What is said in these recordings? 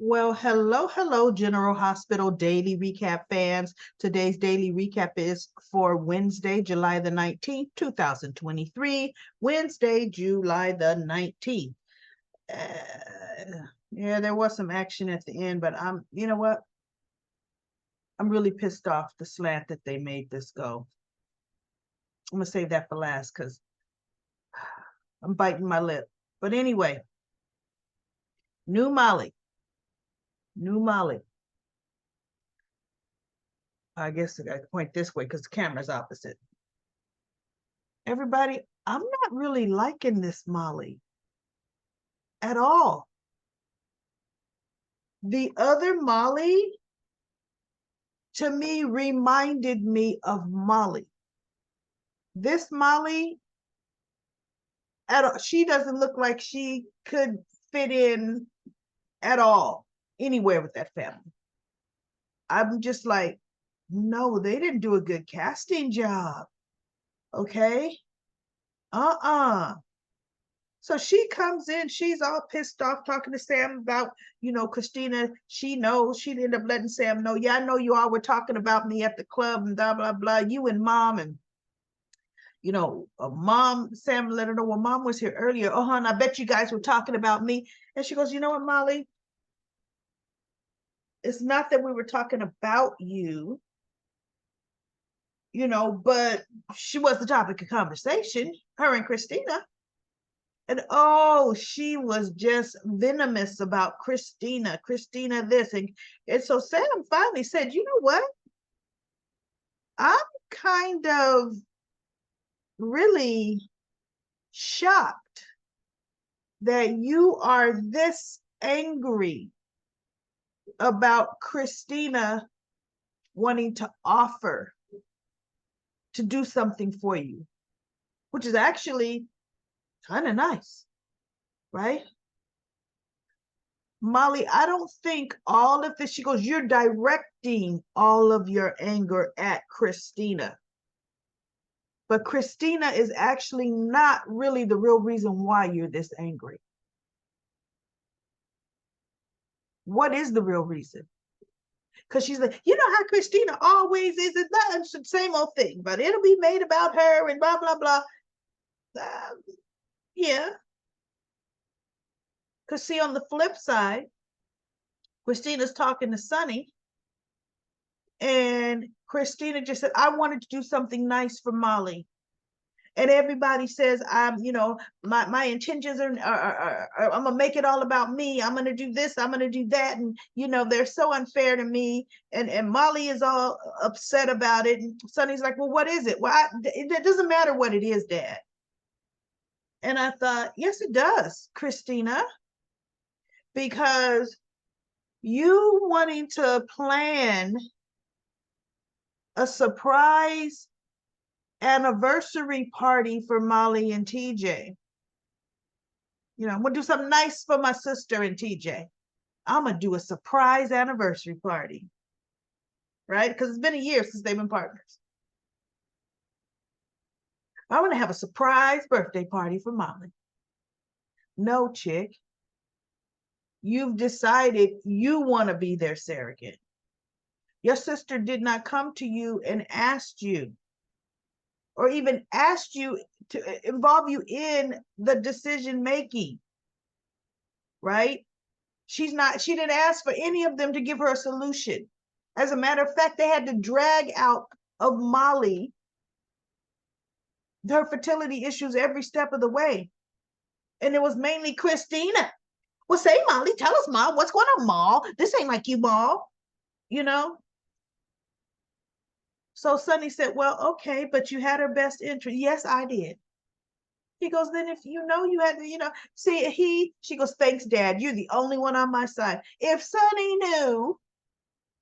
Well, hello, General Hospital Daily Recap fans. Today's daily recap is for Wednesday, July the 19th, 2023. Wednesday, July the 19th. Yeah, there was some action at the end, but you know what? I'm really pissed off the slant that they made this go. I'm going to save that for last because I'm biting my lip. But anyway, new Molly. New Molly. I guess I got to point this way because the camera's opposite. Everybody, I'm not really liking this Molly at all. The other Molly, to me, reminded me of Molly. This Molly, she doesn't look like she could fit in at all anywhere with that family. I'm just like, no, they didn't do a good casting job. Okay? Uh-uh. So she comes in, she's all pissed off talking to Sam about, Christina. She knows she ended up letting Sam know, yeah, I know you all were talking about me at the club and blah, blah, blah. You and mom and, mom, Sam let her know, well, mom was here earlier. Oh, and I bet you guys were talking about me. And she goes, you know what, Molly? It's not that we were talking about you, but she was the topic of conversation, her and Christina. And oh, she was just venomous about Christina this. And so Sam finally said, you know what? I'm kind of really shocked that you are this angry about Christina wanting to offer to do something for you, which is actually kind of nice, right? Molly, I don't think all of this, she goes, you're directing all of your anger at Christina. But Christina is actually not really the real reason why you're this angry. What is the real reason? Because she's like, you know how Christina always is, it's the same old thing, but it'll be made about her and blah, blah, blah. Yeah. Because see, on the flip side, Christina's talking to Sonny, and Christina just said, I wanted to do something nice for Molly. And everybody says, my intentions are I'm gonna make it all about me. I'm gonna do this, I'm gonna do that. And they're so unfair to me. And Molly is all upset about it. And Sonny's like, well, what is it? Well, it doesn't matter what it is, Dad. And I thought, yes, it does, Christina, because you wanting to plan a surprise anniversary party for Molly and TJ. I'm gonna do something nice for my sister and TJ. I'm gonna do a surprise anniversary party, right? Because it's been a year since they've been partners. I'm gonna have a surprise birthday party for Molly. No, chick. You've decided you want to be their surrogate. Your sister did not come to you and asked you, or even asked you to involve you in the decision making, right? She didn't ask for any of them to give her a solution. As a matter of fact, they had to drag out of Molly her fertility issues every step of the way. And it was mainly Christina. Well, say, Molly, tell us, Mom, what's going on, Mom? This ain't like you, Mom. You know? So Sonny said, well, okay, but you had her best interest. Yes, I did. He goes, then if you know you had to, she goes, thanks, Dad. You're the only one on my side. If Sonny knew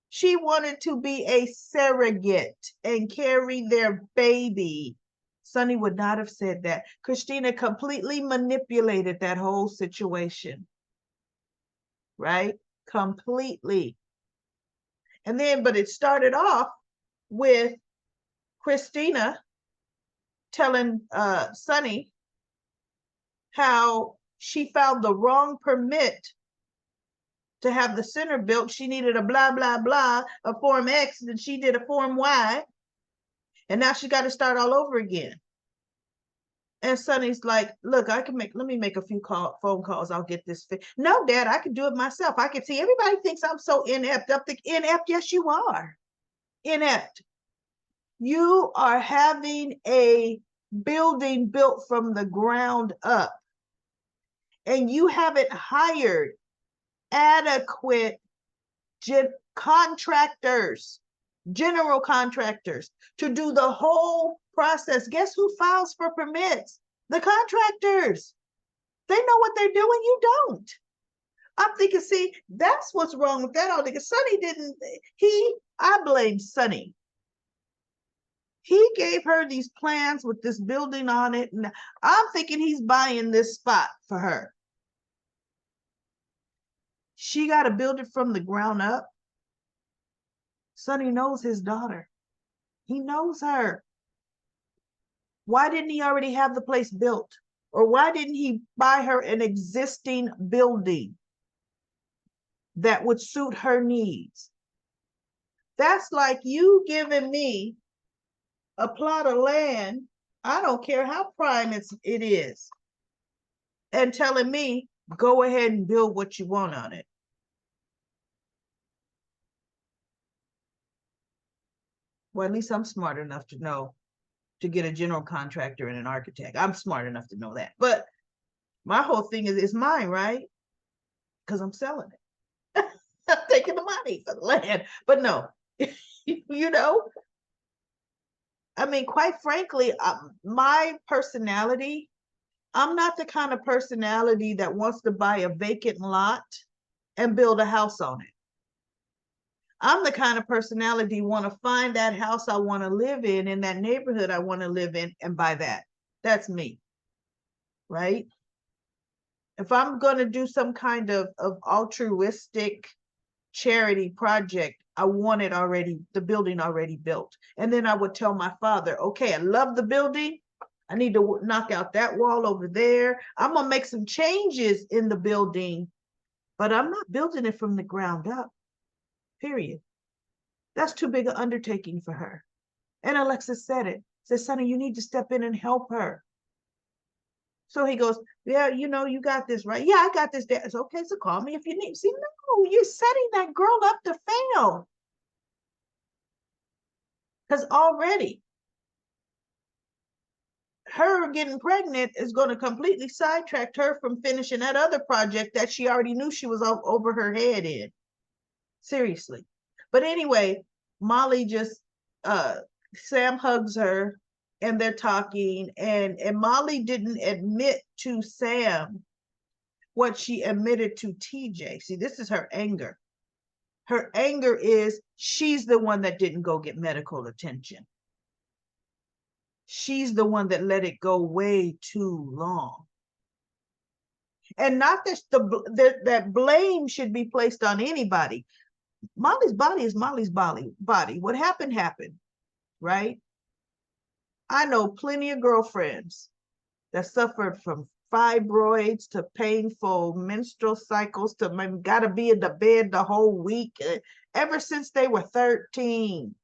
she wanted to be a surrogate and carry their baby, Sonny would not have said that. Christina completely manipulated that whole situation, right? Completely. And then, but it started off with Christina telling Sonny how she found the wrong permit to have the center built, she needed a blah, blah, blah, a Form X, and she did a Form Y. And now she got to start all over again. And Sonny's like, look, let me make a few phone calls. I'll get this fixed. No, Dad, I can do it myself. I can see everybody thinks I'm so inept. Inept, yes, you are. Inept. You are having a building built from the ground up, and you haven't hired adequate contractors, general contractors, to do the whole process. Guess who files for permits? The contractors. They know what they're doing. You don't. I'm thinking, see, that's what's wrong with that. Sonny didn't, I blame Sonny. He gave her these plans with this building on it, and I'm thinking he's buying this spot for her. She got to build it from the ground up. Sonny knows his daughter. He knows her. Why didn't he already have the place built? Or why didn't he buy her an existing building that would suit her needs? That's like you giving me a plot of land, I don't care how prime it is, and telling me, go ahead and build what you want on it. Well, at least I'm smart enough to know to get a general contractor and an architect. I'm smart enough to know that. But my whole thing is, it's mine, right? Because I'm selling it. I'm taking the money for the land. But no, you know, I mean, quite frankly, my personality, I'm not the kind of personality that wants to buy a vacant lot and build a house on it. I'm the kind of personality want to find that house I want to live in that neighborhood I want to live in, and buy that. That's me, right? If I'm going to do some kind of altruistic charity project, I want it already, the building already built. And then I would tell my father, okay, I love the building. I need to knock out that wall over there. I'm going to make some changes in the building, but I'm not building it from the ground up, period. That's too big an undertaking for her. And Alexis said, Sonny, you need to step in and help her. So he goes, yeah, you got this, right? Yeah, I got this. It's okay, so call me if you need. See, no, you're setting that girl up to fail. Because already her getting pregnant is going to completely sidetrack her from finishing that other project that she already knew she was over her head in. Seriously. But anyway, Molly just, Sam hugs her and they're talking, and Molly didn't admit to Sam what she admitted to TJ. See, this is her anger. Her anger is she's the one that didn't go get medical attention. She's the one that let it go way too long. And not that that blame should be placed on anybody. Molly's body is Molly's body. What happened, right? I know plenty of girlfriends that suffered from fibroids to painful menstrual cycles to got to be in the bed the whole week ever since they were 13.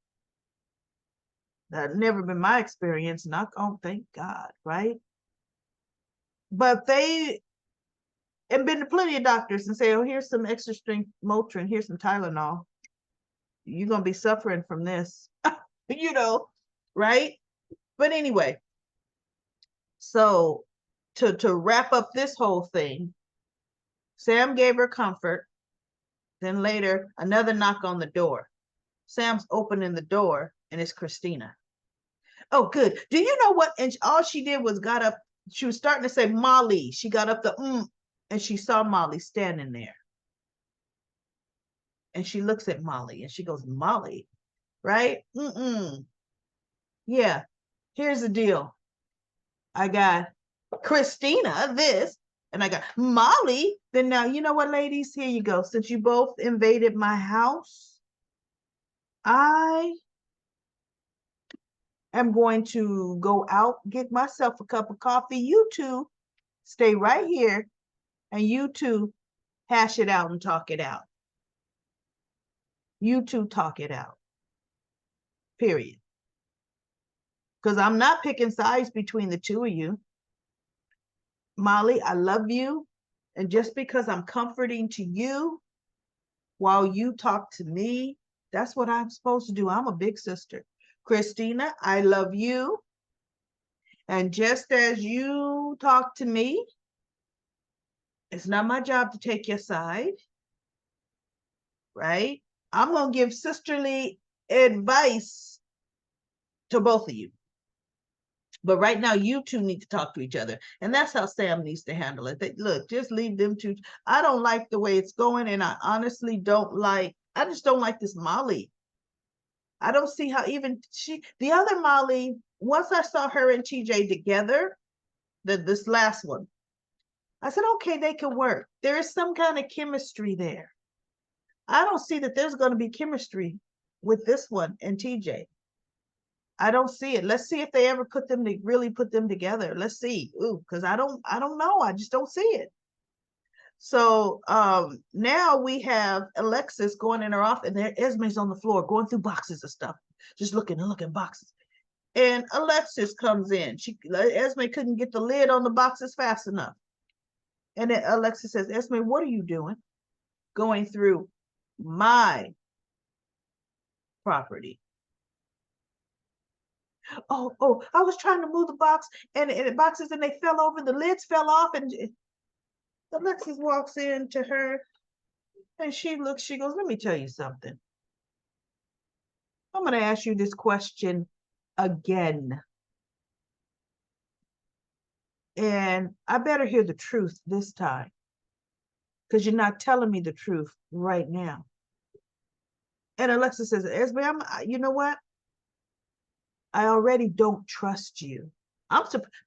That's never been my experience, knock on, thank God, right? But they have been to plenty of doctors and say, oh, here's some extra strength Motrin, here's some Tylenol. You're going to be suffering from this, right? But anyway, so to wrap up this whole thing, Sam gave her comfort. Then later, another knock on the door. Sam's opening the door, and it's Christina. Oh, good. Do you know what? And all she did was got up. She was starting to say Molly. She got up and she saw Molly standing there. And she looks at Molly and she goes, Molly, right? Yeah, here's the deal. I got Christina, this, and I got Molly. Then now, you know what, ladies? Here you go. Since you both invaded my house, I am going to go out, get myself a cup of coffee. You two stay right here, and you two hash it out and talk it out. You two talk it out. Period. Because I'm not picking sides between the two of you. Molly, I love you. And just because I'm comforting to you while you talk to me, that's what I'm supposed to do. I'm a big sister. Christina, I love you. And just as you talk to me, it's not my job to take your side, right? I'm going to give sisterly advice to both of you. But right now, you two need to talk to each other. And that's how Sam needs to handle it. Look, just leave them two. I don't like the way it's going. And I honestly I just don't like this Molly. I don't see how even the other Molly, once I saw her and TJ together, this last one, I said, okay, they can work. There is some kind of chemistry there. I don't see that there's going to be chemistry with this one and TJ. I don't see it. Let's see if they ever really put them together. Let's see. Ooh, because I don't know. I just don't see it. So now we have Alexis going in her office, and there Esme's on the floor going through boxes of stuff, just looking boxes. And Alexis comes in. Esme couldn't get the lid on the boxes fast enough. And then Alexis says, Esme, what are you doing? Going through my property. Oh, I was trying to move the box and the boxes and they fell over, the lids fell off, and Alexis walks in to her and she goes, let me tell you something. I'm going to ask you this question again. And I better hear the truth this time, because you're not telling me the truth right now. And Alexis says, Esme, you know what? I already don't trust you.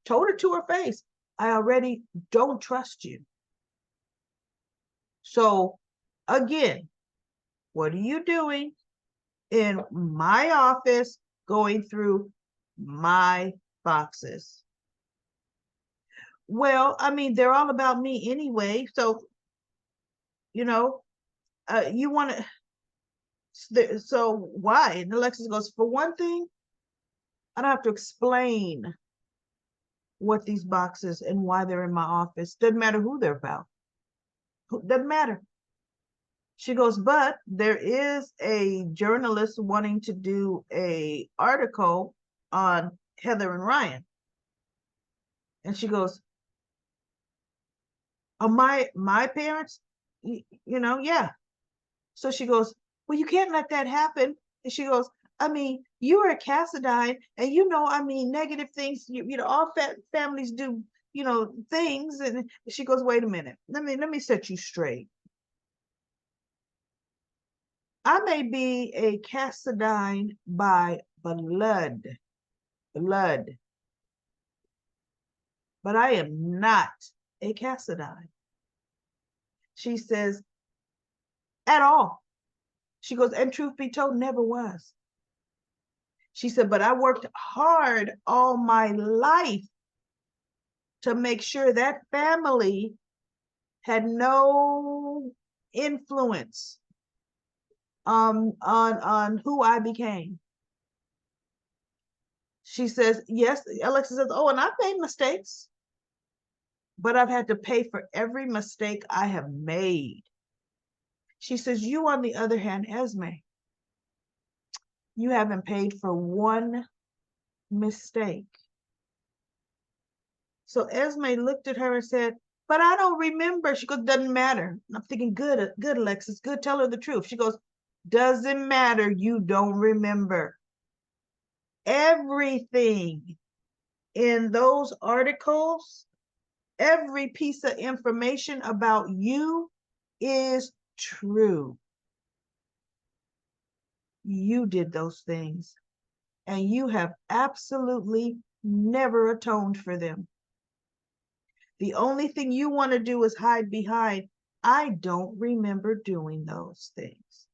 Told her to her face, I already don't trust you. So again, what are you doing in my office going through my boxes? Well, I mean, they're all about me anyway. So, you want to, so why? And Alexis goes, for one thing, I don't have to explain what these boxes and why they're in my office. Doesn't matter who they're about. Doesn't matter. She goes, but there is a journalist wanting to do a article on Heather and Ryan. And she goes, oh, my parents, yeah. So she goes, well, you can't let that happen. And she goes, I mean, you are a Cassadine, and negative things, all families do, things. And she goes, wait a minute, let me set you straight. I may be a Cassadine by blood, but I am not a Cassadine. She says, at all. She goes, and truth be told, never was. She said, but I worked hard all my life to make sure that family had no influence on who I became. She says, yes, Alexa says, oh, and I've made mistakes, but I've had to pay for every mistake I have made. She says, you, on the other hand, Esme, you haven't paid for one mistake. So Esme looked at her and said, but I don't remember. She goes, doesn't matter. I'm thinking, good, Alexis, good, tell her the truth. She goes, doesn't matter, you don't remember. Everything in those articles, every piece of information about you is true. You did those things, and you have absolutely never atoned for them. The only thing you want to do is hide behind, I don't remember doing those things.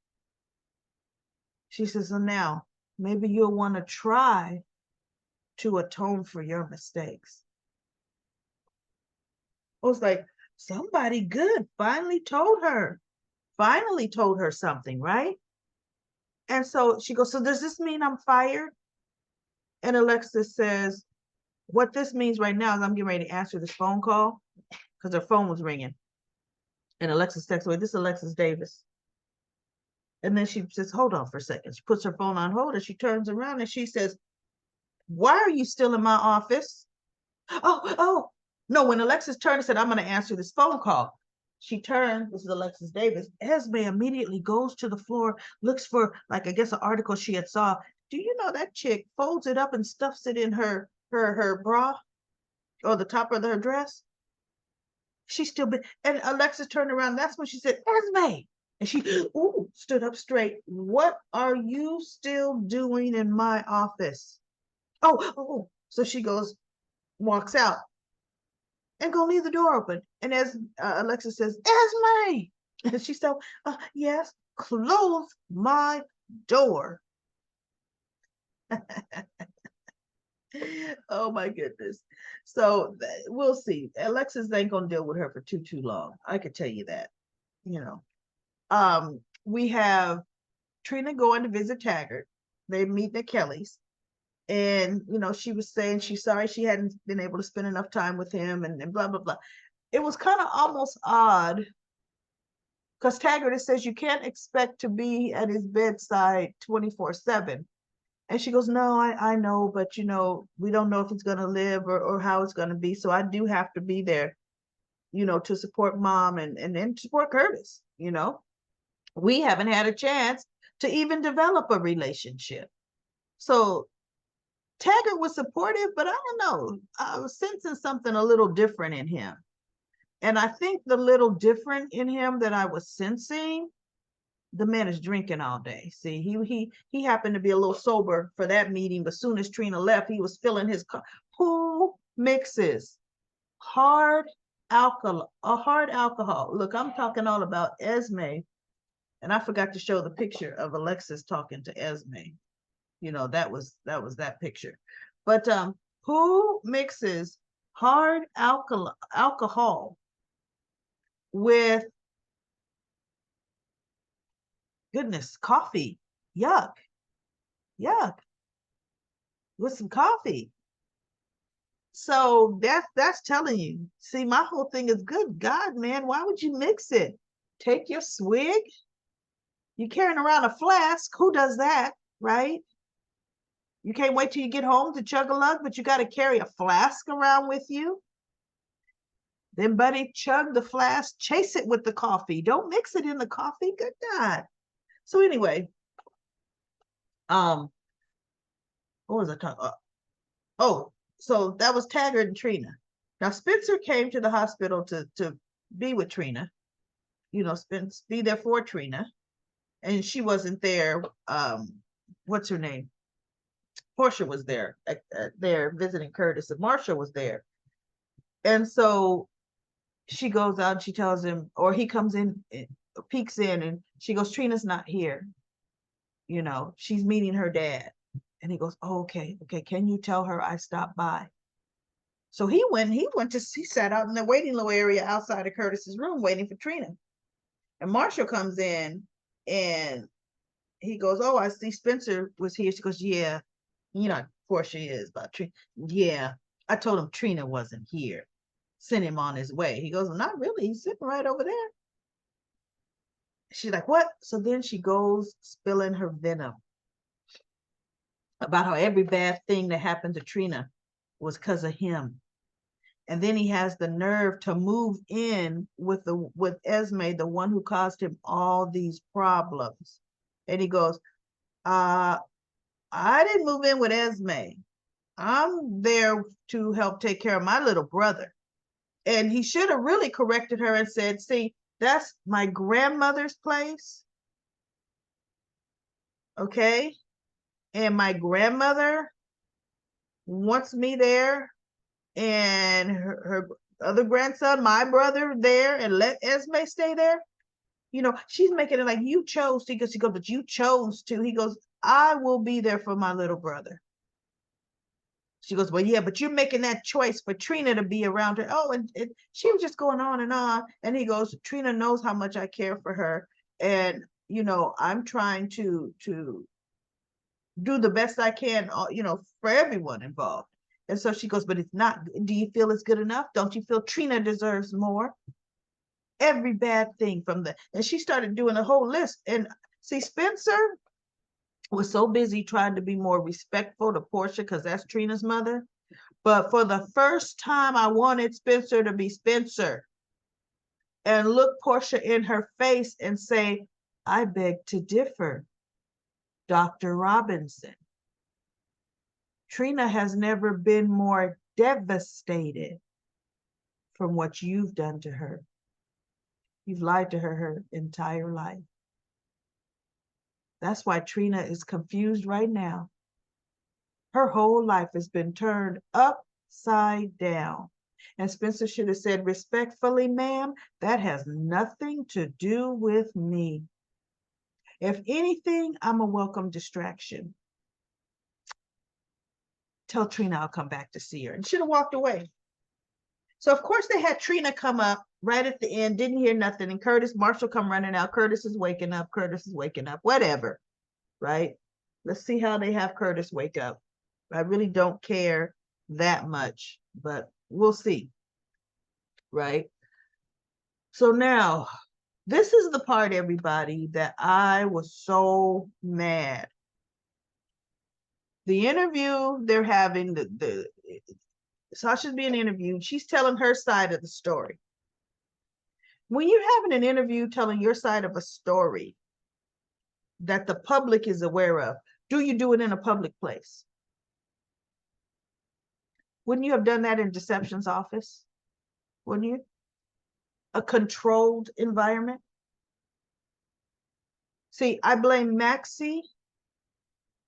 She says, so now maybe you'll want to try to atone for your mistakes. I was like, somebody good finally told her something, right? And so she goes, so does this mean I'm fired? And Alexis says, what this means right now is I'm getting ready to answer this phone call because her phone was ringing. And Alexis texts away, this is Alexis Davis. And then she says, hold on for a second. She puts her phone on hold and she turns around and she says, why are you still in my office? Oh, no. When Alexis turned and said, I'm going to answer this phone call, she turned, this is Alexis Davis. Esme immediately goes to the floor, looks for, like, I guess, an article she had saw. Do you know that chick folds it up and stuffs it in her bra or the top of her dress? She still been, and Alexis turned around. That's when she said, Esme. And she stood up straight. What are you still doing in my office? Oh. So she goes, walks out and go leave the door open. And as Alexis says, Esme. And she said, yes, close my door. Oh my goodness. So we'll see. Alexis ain't gonna deal with her for too long. I could tell you that. You know. We have Trina going to visit Taggart. They meet at Kelly's. And she was saying she's sorry she hadn't been able to spend enough time with him and blah blah blah. It was kind of almost odd because Taggart says you can't expect to be at his bedside 24/7. And she goes, no, I know, but we don't know if it's going to live or how it's going to be. So I do have to be there, to support mom and then support Curtis. We haven't had a chance to even develop a relationship. So Taggart was supportive, but I don't know. I was sensing something a little different in him. And I think the little different in him that I was sensing, the man is drinking all day. See, he happened to be a little sober for that meeting, but as soon as Trina left, he was filling his car. Who mixes hard alcohol? Look, I'm talking all about Esme, and I forgot to show the picture of Alexis talking to Esme. That was that picture. But who mixes hard alcohol with, goodness, coffee? Yuck with some coffee. So that's telling you. See, my whole thing is, good God, man, why would you mix it? Take your swig. You're carrying around a flask. Who does that, right? You can't wait till you get home to chug a lug, but you got to carry a flask around with you. Then, buddy, chug the flask, chase it with the coffee. Don't mix it in the coffee. Good God. So anyway, what was I talking about? Oh, so that was Taggart and Trina. Now Spencer came to the hospital to be with Trina, be there for Trina, and she wasn't there. What's her name? Portia was there, there visiting Curtis, and Marcia was there. And so she goes out and she tells him, or he comes in, peeks in, and she goes, Trina's not here. She's meeting her dad. And he goes, oh, okay. Can you tell her I stopped by? So he sat out in the waiting little area outside of Curtis's room waiting for Trina. And Marshall comes in and he goes, oh, I see Spencer was here. She goes, yeah, Portia is about Trina. Yeah, I told him Trina wasn't here. Sent him on his way. He goes, well, not really. He's sitting right over there. She's like, what? So then she goes spilling her venom about how every bad thing that happened to Trina was because of him. And then he has the nerve to move in with Esme, the one who caused him all these problems. And he goes, I didn't move in with Esme. I'm there to help take care of my little brother. And he should have really corrected her and said, see, that's my grandmother's place. Okay. And my grandmother wants me there, and her other grandson, my brother, there, and let Esme stay there. She's making it like you chose to. He goes, but you chose to. He goes, I will be there for my little brother. She goes, well, yeah, but you're making that choice for Trina to be around her. Oh, and she was just going on. And he goes, Trina knows how much I care for her. And, I'm trying to do the best I can, for everyone involved. And so she goes, but it's not, do you feel it's good enough? Don't you feel Trina deserves more? Every bad thing and she started doing a whole list. And see, Spencer was so busy trying to be more respectful to Portia, because that's Trina's mother. But for the first time, I wanted Spencer to be Spencer and look Portia in her face and say, I beg to differ, Dr. Robinson. Trina has never been more devastated from what you've done to her. You've lied to her entire life. That's why Trina is confused right now. Her whole life has been turned upside down. And Spencer should have said, respectfully, ma'am, that has nothing to do with me. If anything, I'm a welcome distraction. Tell Trina I'll come back to see her. And should have walked away. So, of course, they had Trina come up right at the end, didn't hear nothing. And Marshall come running out. Curtis is waking up. Whatever, right? Let's see how they have Curtis wake up. I really don't care that much, but we'll see, right? So now, this is the part, everybody, that I was so mad. The interview they're having, Sasha's being interviewed. She's telling her side of the story. When you're having an interview telling your side of a story that the public is aware of, do you do it in a public place? Wouldn't you have done that in Deception's office? Wouldn't you? A controlled environment? See, I blame Maxie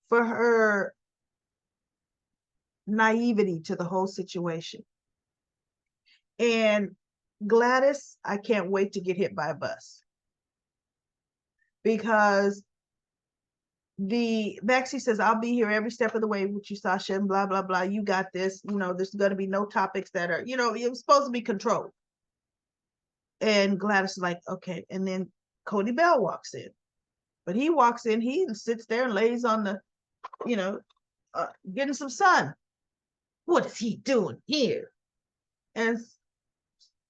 for her naivety to the whole situation. And Gladys, I can't wait to get hit by a bus. Because Maxie says, I'll be here every step of the way with you, Sasha, and blah, blah, blah. You got this. There's going to be no topics that are, it was supposed to be controlled. And Gladys is like, okay. And then Cody Bell walks in. But he walks in, he sits there and lays on the, getting some sun. What is he doing here? And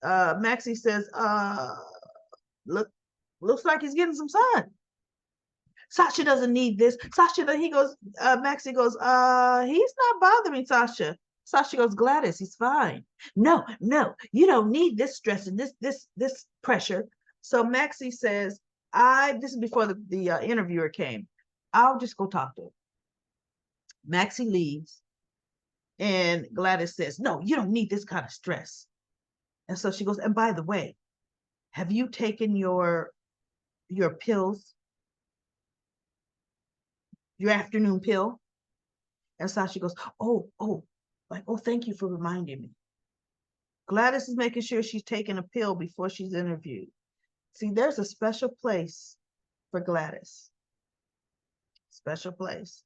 Maxie says, looks like he's getting some sun. Sasha doesn't need this. Maxie goes, he's not bothering Sasha. Sasha goes, Gladys, he's fine. No, you don't need this stress and this pressure. So Maxie says, this is before the interviewer came. I'll just go talk to him. Maxie leaves. And Gladys says, no, you don't need this kind of stress. And so she goes, and by the way, have you taken your pills? Your afternoon pill? And Sasha goes, oh, thank you for reminding me. Gladys is making sure she's taking a pill before she's interviewed. See, there's a special place for Gladys. Special place.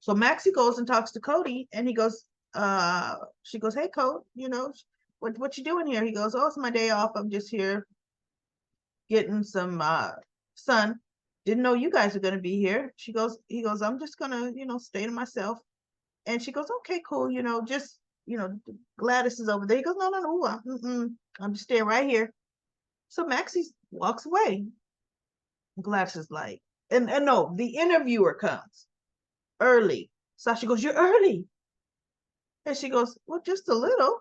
So Maxie goes and talks to Cody, and he goes, she goes, hey, Cody, what you doing here? He goes, oh, it's my day off. I'm just here getting some sun. Didn't know you guys are going to be here. He goes, I'm just going to, stay to myself. And she goes, okay, cool. Gladys is over there. He goes, no, I'm just staying right here. So Maxie walks away. Gladys is like, and no, the interviewer comes early. Sasha goes, you're early. And she goes, well, just a little.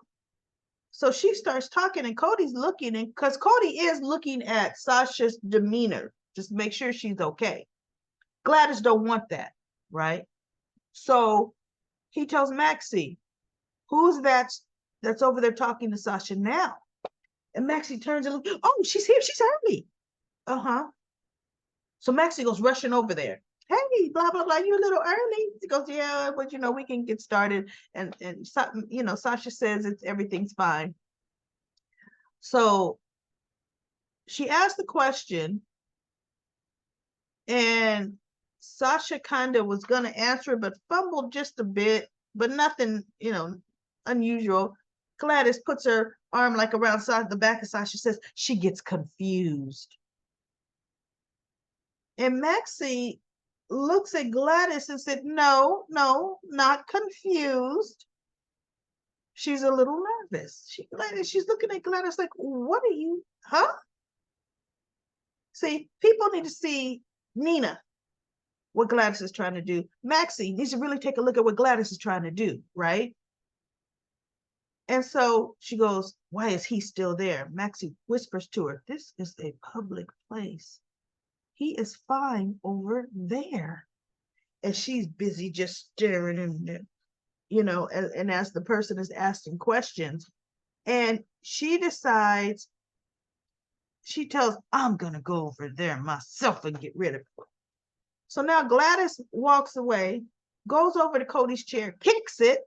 So she starts talking, and Cody's looking, and because Cody is looking at Sasha's demeanor, just make sure she's okay. Gladys don't want that, right? So he tells Maxie, who's that's over there talking to Sasha now? And Maxie turns and looks, oh, she's here, she's early. So Maxie goes rushing over there. Hey, blah, blah, blah, you're a little early. She goes, yeah, but we can get started. And Sasha says everything's fine. So she asked the question, and Sasha kind of was going to answer, but fumbled just a bit. but nothing, unusual. Gladys puts her arm like around the back of Sasha, says she gets confused. And Maxie looks at Gladys and said, no, not confused. She's a little nervous. She's looking at Gladys like, what are you, huh? See, people need to see Nina, what Gladys is trying to do. Maxie needs to really take a look at what Gladys is trying to do, right? And so she goes, why is he still there? Maxie whispers to her, this is a public place. He is fine over there. And she's busy just staring in there, and as the person is asking questions, and she decides, she tells, I'm gonna go over there myself and get rid of it. So now Gladys walks away, goes over to Cody's chair, kicks it.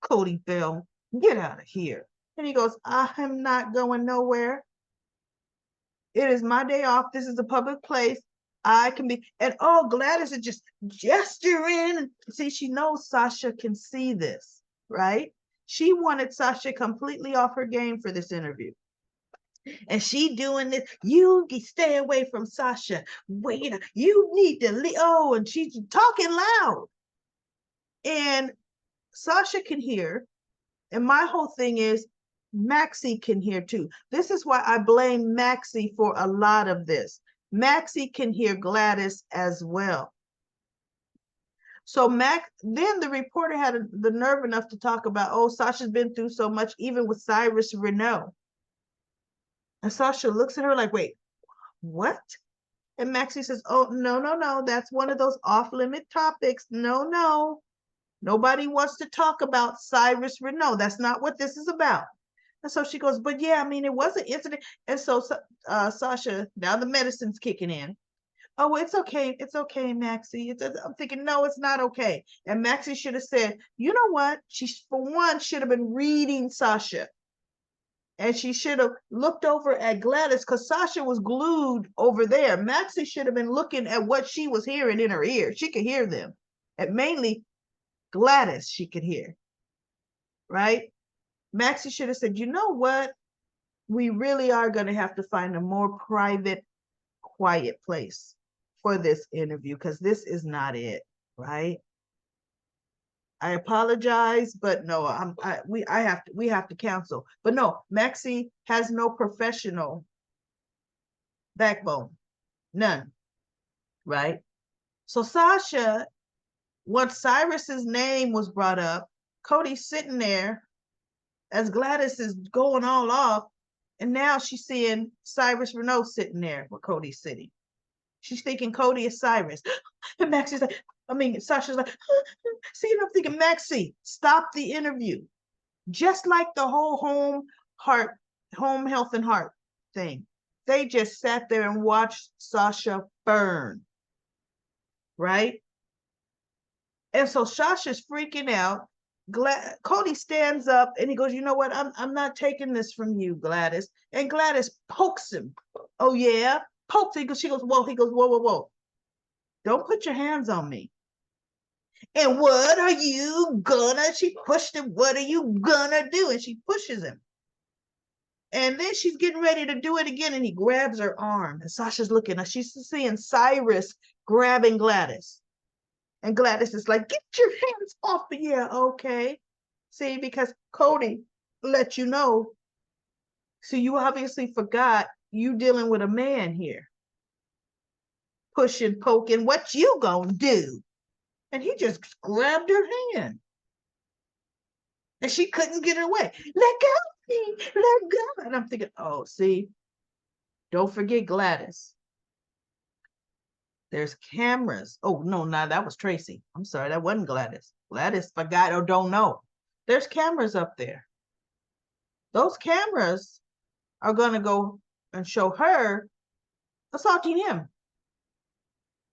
Cody fell, get out of here. And he goes, I'm not going nowhere. It is my day off. This is a public place. I can be, and Gladys is just gesturing. See, she knows Sasha can see this, right? She wanted Sasha completely off her game for this interview. And she doing this, you stay away from Sasha. Wait, you need to leave. Oh, and she's talking loud. And Sasha can hear. And my whole thing is, Maxie can hear too. This is why I blame Maxie for a lot of this. Maxie can hear Gladys as well. So then the reporter had the nerve enough to talk about, Sasha's been through so much, even with Cyrus Renault. And Sasha looks at her like, wait, what? And Maxie says, oh, no, that's one of those off-limit topics. No. Nobody wants to talk about Cyrus Renault. That's not what this is about. And so she goes, but yeah, I mean, it was an incident. And so Sasha, now the medicine's kicking in. Oh, it's okay, Maxie. I'm thinking, no, it's not okay. And Maxie should have said, you know what? She, for one, should have been reading Sasha. And she should have looked over at Gladys, because Sasha was glued over there. Maxie should have been looking at what she was hearing in her ear. She could hear them. And mainly Gladys, she could hear. Right? Maxie should have said, you know what? We really are going to have to find a more private, quiet place for this interview, because this is not it, right? I apologize, but no, we have to cancel. But no, Maxie has no professional backbone, none, right? So Sasha, once Cyrus's name was brought up, Cody's sitting there as Gladys is going all off, and now she's seeing Cyrus Renault sitting there where Cody's sitting. She's thinking Cody is Cyrus. And Maxie's like, Sasha's like, see, and I'm thinking, Maxie, stop the interview. Just like the whole home health and heart thing. They just sat there and watched Sasha burn. Right? And so Sasha's freaking out. Cody stands up and he goes, you know what? I'm not taking this from you, Gladys. And Gladys pokes him. Oh, yeah? Pokes him. She goes, whoa. He goes, whoa. Don't put your hands on me. And what are you gonna? She pushed him. What are you gonna do? And she pushes him. And then she's getting ready to do it again. And he grabs her arm. And Sasha's looking. She's seeing Cyrus grabbing Gladys. And Gladys is like, get your hands off me. Yeah, okay. See, because Cody let you know. So you obviously forgot you dealing with a man here. Pushing, poking, what you gonna do? And he just grabbed her hand. And she couldn't get away. Let go of me, let go. And I'm thinking, oh, see, don't forget Gladys. There's cameras. Oh, no, that was Tracy. I'm sorry, that wasn't Gladys. Gladys forgot or don't know. There's cameras up there. Those cameras are going to go and show her assaulting him.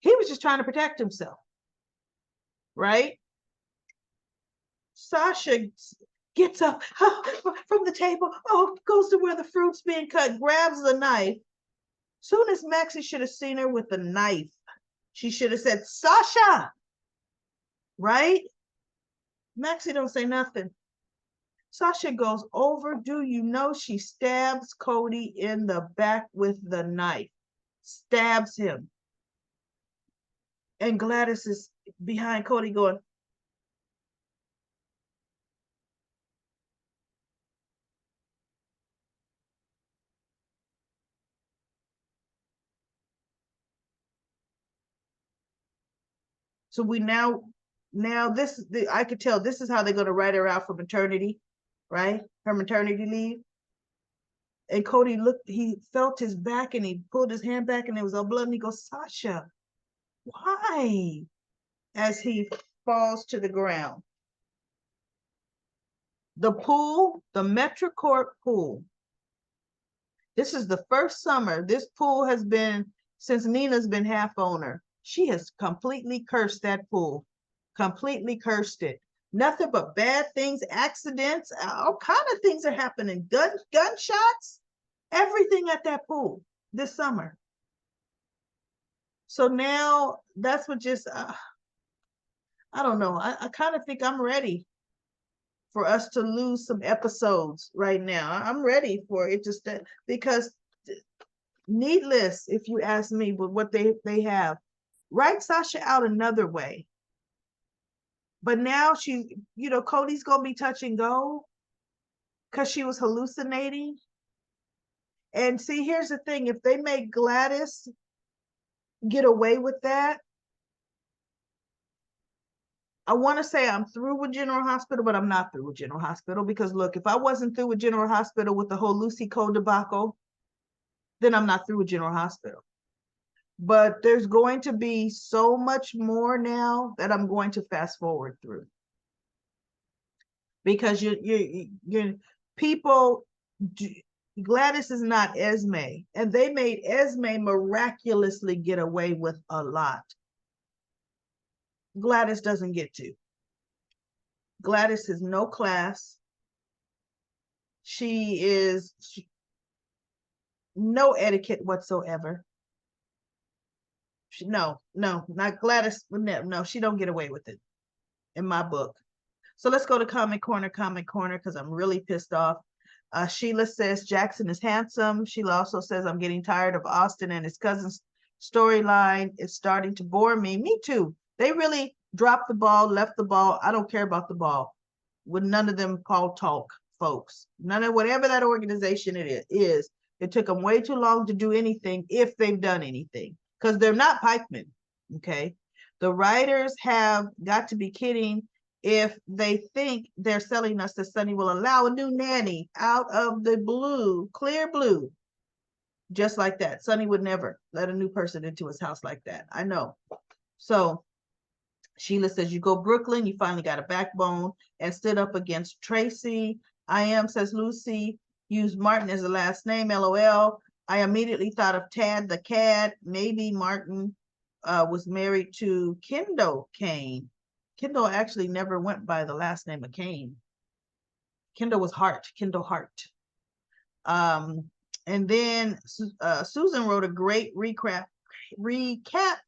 He was just trying to protect himself. Right? Sasha gets up from the table, goes to where the fruit's being cut, grabs the knife. Soon as Maxie should have seen her with the knife, she should have said, Sasha, right? Maxie don't say nothing. Sasha goes over. Do you know she stabs Cody in the back with the knife? Stabs him. And Gladys is behind Cody going, so we now I could tell this is how they're going to write her out for maternity, right? Her maternity leave. And Cody looked, he felt his back and he pulled his hand back and there was all blood. And he goes, Sasha, why? As he falls to the ground. The pool, the Metrocourt pool. This is the first summer. This pool has been, since Nina's been half owner, she has completely cursed that pool. Completely cursed it. Nothing but bad things, accidents, all kind of things are happening. Gunshots, everything at that pool this summer. So now that's what just, I don't know. I kind of think I'm ready for us to lose some episodes right now. I'm ready for it just because needless, if you ask me, with what they have. Write Sasha out another way. But now she, Cody's gonna be touch and go because she was hallucinating. And see, here's the thing: if they make Gladys get away with that, I want to say I'm through with General Hospital, but I'm not through with General Hospital because look, if I wasn't through with General Hospital with the whole Lucy Cole debacle, then I'm not through with General Hospital. But there's going to be so much more now that I'm going to fast forward through because you people. Gladys is not Esme, and they made Esme miraculously get away with a lot. Gladys doesn't get to. Gladys has no class. She is no etiquette whatsoever. No, not Gladys. No, she don't get away with it in my book. So let's go to comment corner, because I'm really pissed off. Sheila says Jackson is handsome. Sheila also says I'm getting tired of Austin and his cousin's storyline. It's starting to bore me. Me too. They really dropped the ball, left the ball. I don't care about the ball. With none of them called talk, folks. None of whatever that organization it is. It took them way too long to do anything if they've done anything because they're not pikemen. Okay. The writers have got to be kidding if they think they're selling us that Sonny will allow a new nanny out of the blue, clear blue, just like that. Sonny would never let a new person into his house like that. I know. So Sheila says, you go Brooklyn, you finally got a backbone and stood up against Tracy. I am, says Lucy, use Martin as a last name, LOL. I immediately thought of Tad the Cad. Maybe Martin was married to Kendall Kane. Kendall actually never went by the last name of Kane. Kendall was Hart, Kendall Hart. And then Susan wrote a great recap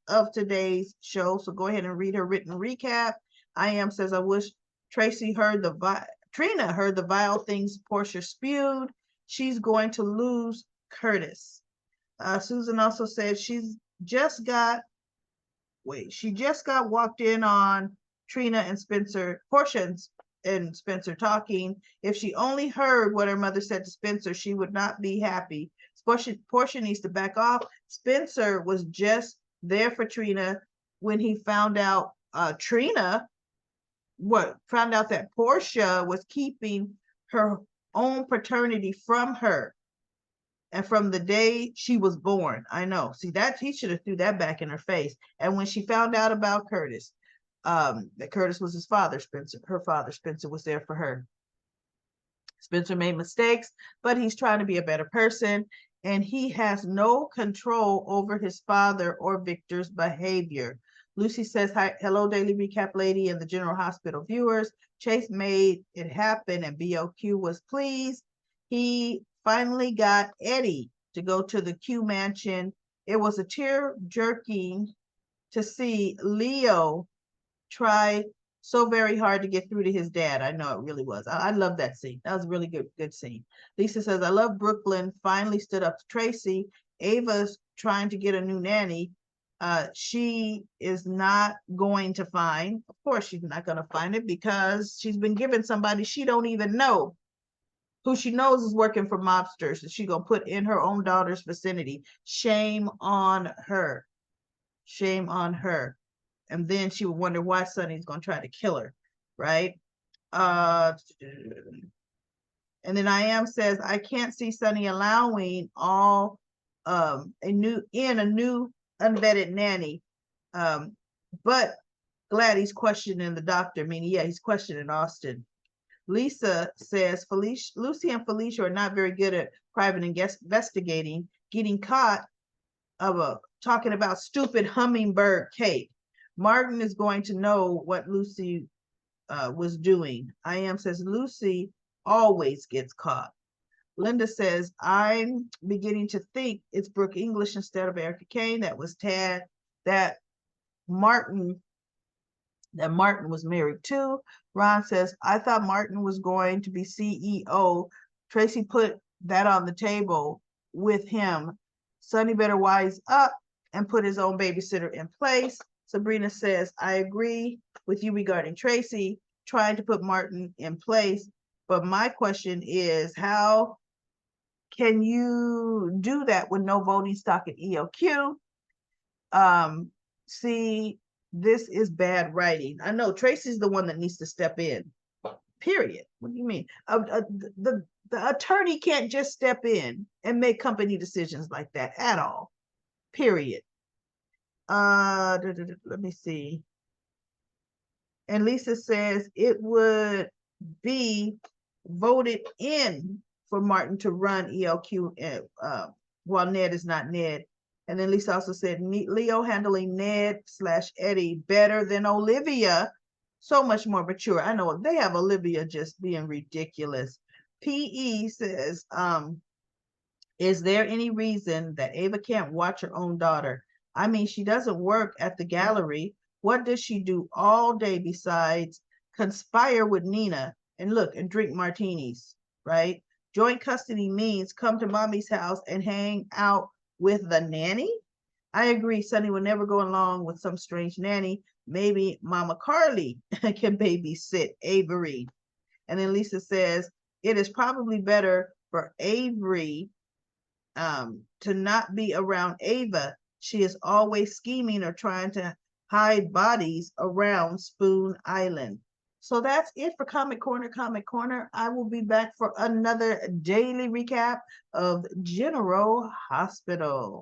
of today's show. So go ahead and read her written recap. I am says, I wish Tracy heard Trina heard the vile things Portia spewed. She's going to lose Curtis. Susan also said she just got walked in on Trina and Spencer, Portia and Spencer talking. If she only heard what her mother said to Spencer, she would not be happy. Portia needs to back off. Spencer was just there for Trina when he found out found out that Portia was keeping her own paternity from her and from the day she was born. I know. See, that he should have threw that back in her face. And when she found out about Curtis, that Curtis was his father, her father, Spencer was there for her. Spencer made mistakes, but he's trying to be a better person, and he has no control over his father or Victor's behavior. Lucy says, hi, hello, Daily Recap Lady and the General Hospital viewers. Chase made it happen, and BOQ was pleased. He finally got Eddie to go to the Q mansion. It was a tear-jerking to see Leo try So very hard to get through to his dad. I know it really was. I love that scene. That was a really good scene. Lisa says, I love Brooklyn finally stood up to Tracy. Ava's trying to get a new nanny. She is not going to find, of course she's not going to find it, because she's been given somebody she don't even know, who she knows is working for mobsters, that she's going to put in her own daughter's vicinity. Shame on her. Shame on her. And then she would wonder why Sonny's going to try to kill her, right? And then I am says, I can't see Sonny allowing all a new unvetted nanny. But glad he's questioning the doctor, meaning, yeah, he's questioning Austin. Lisa says, Lucy and Felicia are not very good at private investigating, getting caught talking about stupid hummingbird cake. Martin is going to know what Lucy was doing. I am says, Lucy always gets caught. Linda says, I'm beginning to think it's Brooke English instead of Erica Kane. That was Tad. That Martin was married to. Ron says, I thought Martin was going to be CEO. Tracy put that on the table with him. Sonny better wise up and put his own babysitter in place. Sabrina says, I agree with you regarding Tracy trying to put Martin in place. But my question is, how can you do that with no voting stock at ELQ? See, this is bad writing. I know Tracy's the one that needs to step in. Period. What do you mean? The attorney can't just step in and make company decisions like that at all. Period. Let me see. And Lisa says it would be voted in for Martin to run ELQ while Ned is not Ned. And then Lisa also said Leo handling Ned/Eddie better than Olivia. So much more mature. I know they have Olivia just being ridiculous. PE says, is there any reason that Ava can't watch her own daughter? I mean, she doesn't work at the gallery. What does she do all day besides conspire with Nina and look and drink martinis, right? Joint custody means come to mommy's house and hang out with the nanny. I agree. Sonny will never go along with some strange nanny. Maybe Mama Carly can babysit Avery. And then Lisa says, it is probably better for Avery to not be around Ava. She is always scheming or trying to hide bodies around Spoon Island. So that's it for Comic Corner. I will be back for another daily recap of General Hospital.